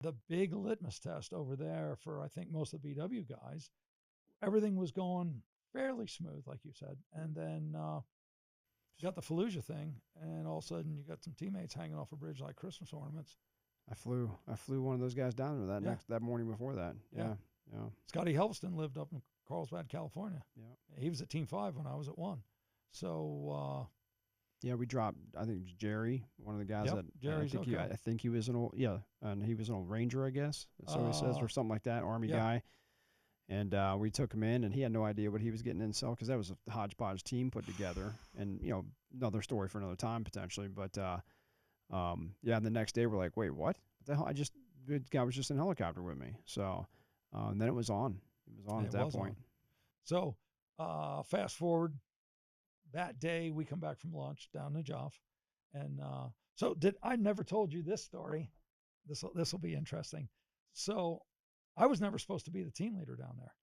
the big litmus test over there for, I think, most of the BW guys, everything was going fairly smooth, like you said. And then you got the Fallujah thing, and all of a sudden you got some teammates hanging off a bridge like Christmas ornaments. I flew one of those guys down there Yeah, that morning before that. yeah. Yeah, yeah, Scotty Helveston lived up in Carlsbad, California. yeah. He was at Team 5 when I was at 1. So, Yeah, we dropped. I think it was Jerry, one of the guys yep, that Jerry's okay. I think he was an old and he was an old Ranger, I guess. So he says, Uh, or something like that, Army yeah, guy. And we took him in, and he had no idea what he was getting into because that was a hodgepodge team put together, and another story for another time potentially. But yeah, and the next day we're like, wait, what? What the hell? The guy was just in a helicopter with me. So and then it was on. It was on at it that was point. on. So, fast forward that day, we come back from lunch down in Najaf. And so, I never told you this story. This will be interesting. So, I was never supposed to be the team leader down there.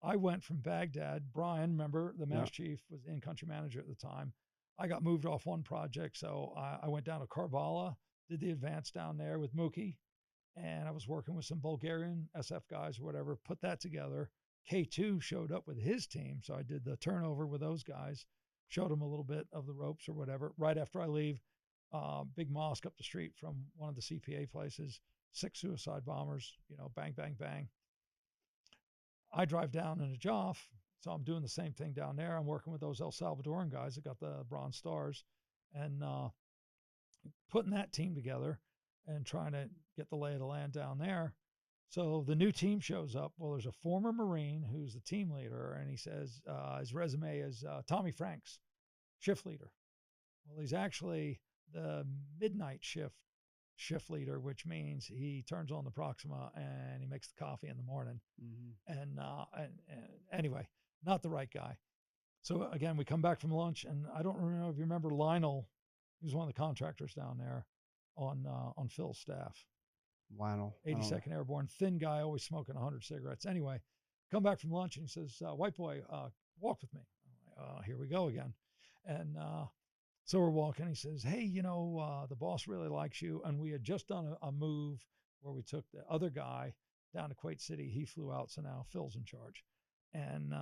I went from Baghdad. Brian, remember, the Yeah, mass chief, was in country manager at the time. I got moved off one project, so I went down to Karbala, did the advance down there with Mookie, and I was working with some Bulgarian SF guys or whatever, put that together. K2 showed up with his team, so I did the turnover with those guys, showed them a little bit of the ropes or whatever. Right after I leave, big mosque up the street from one of the CPA places, 6 suicide bombers, bang, bang, bang. I drive down in a Joff, so I'm doing the same thing down there. I'm working with those El Salvadoran guys that got the Bronze Stars and putting that team together and trying to get the lay of the land down there. So the new team shows up. Well, there's a former Marine who's the team leader, and he says his resume is Tommy Franks, shift leader. Well, he's actually the midnight shift leader, which means he turns on the Proxima and he makes the coffee in the morning. hmm And anyway, not the right guy. So again, we come back from lunch, and I don't know if you remember Lionel. He was one of the contractors down there on Phil's staff. Lionel. I don't know. 82nd Airborne, thin guy, always smoking 100 cigarettes. Anyway, come back from lunch and he says, "White boy, walk with me." I'm like, here we go again. And so we're walking. He says, "Hey, the boss really likes you." And we had just done a move where we took the other guy down to Kuwait City. He flew out, so now Phil's in charge. And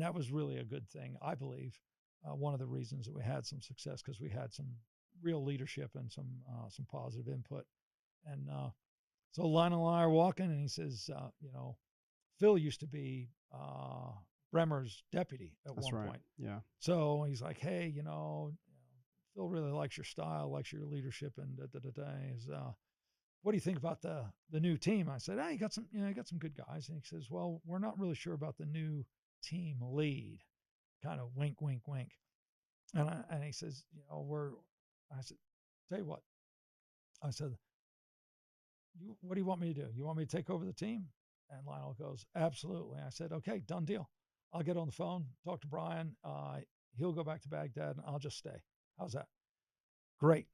that was really a good thing, I believe. One of the reasons that we had some success because we had some real leadership and some positive input. And so Lionel and I are walking, and he says, Phil used to be Bremer's deputy at That's one right. point. Yeah. So he's like, "Hey, Phil really likes your style, likes your leadership, and da da da da." He's, what do you think about the new team? I said, "Hey, you got some good guys." And he says, "Well, we're not really sure about the new team lead." Kind of wink, wink, wink. And he says, I said, "Tell you what," I said, what do you want me to do? You want me to take over the team?" And Lionel goes, "Absolutely." I said, "Okay, done deal. I'll get on the phone, talk to Brian. He'll go back to Baghdad, and I'll just stay. How's that?" Great.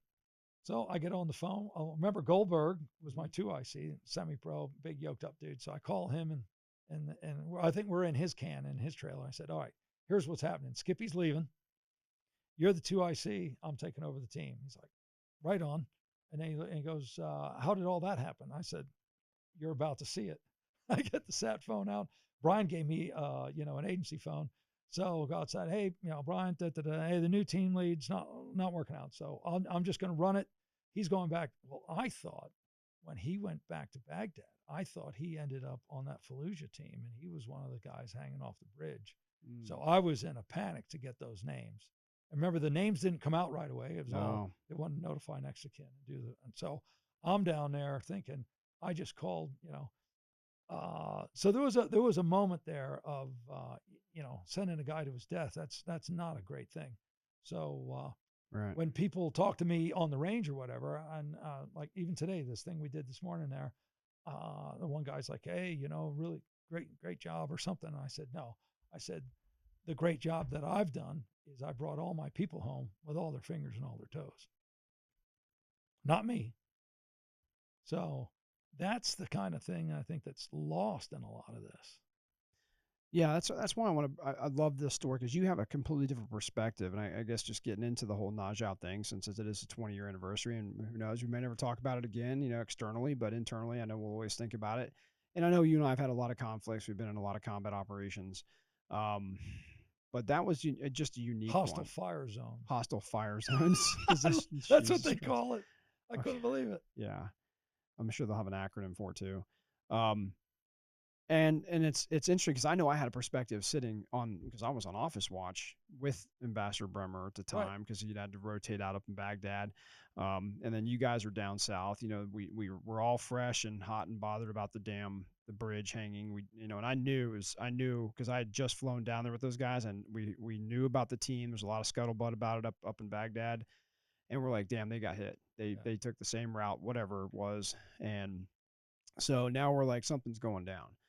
So I get on the phone. I remember Goldberg was my 2IC, semi-pro, big yoked up dude. So I call him, and I think we're in his in his trailer. I said, "All right, here's what's happening. Skippy's leaving. You're the 2IC. I'm taking over the team." He's like, "Right on." And then he goes, "How did all that happen?" I said, "You're about to see it." I get the sat phone out. Brian gave me, an agency phone. So go outside. "Hey, Brian, hey, the new team lead's not working out. So I'm just going to run it. He's going back." Well, I thought when he went back to Baghdad, I thought he ended up on that Fallujah team, and he was one of the guys hanging off the bridge. Mm. So I was in a panic to get those names. And remember, the names didn't come out right away. It was all No. they wanted to notify next of kin and do the. And so I'm down there thinking, I just called, so there was a moment there of sending a guy to his death. That's not a great thing. So Right. when people talk to me on the range or whatever, and like even today, this thing we did this morning there, the one guy's like, "Hey, really great job" or something. And I said, "No." I said, "The great job that I've done is I brought all my people home with all their fingers and all their toes, not me." So that's the kind of thing I think that's lost in a lot of this. Yeah, that's why I love this story because you have a completely different perspective, and I guess just getting into the whole Najaf thing since it is a 20-year anniversary, and who knows, we may never talk about it again, externally, but internally, I know we'll always think about it. And I know you and I have had a lot of conflicts. We've been in a lot of combat operations, um, but that was just a unique Hostile one. fire zones. Hostile fire zones. Is this That's what Jesus they Christ? call it. I Okay, couldn't believe it. yeah, I'm sure they'll have an acronym for it too. Um, and it's interesting because I know I had a perspective sitting on because I was on office watch with Ambassador Bremer at the Right. time because he'd had to rotate out up in Baghdad, and then you guys are down south. We were all fresh and hot and bothered about the bridge hanging. And I knew because I had just flown down there with those guys, and we knew about the team. There's a lot of scuttlebutt about it up in Baghdad, and we're like, damn, they got hit. Yeah. They took the same route, whatever it was, and so now we're like, something's going down.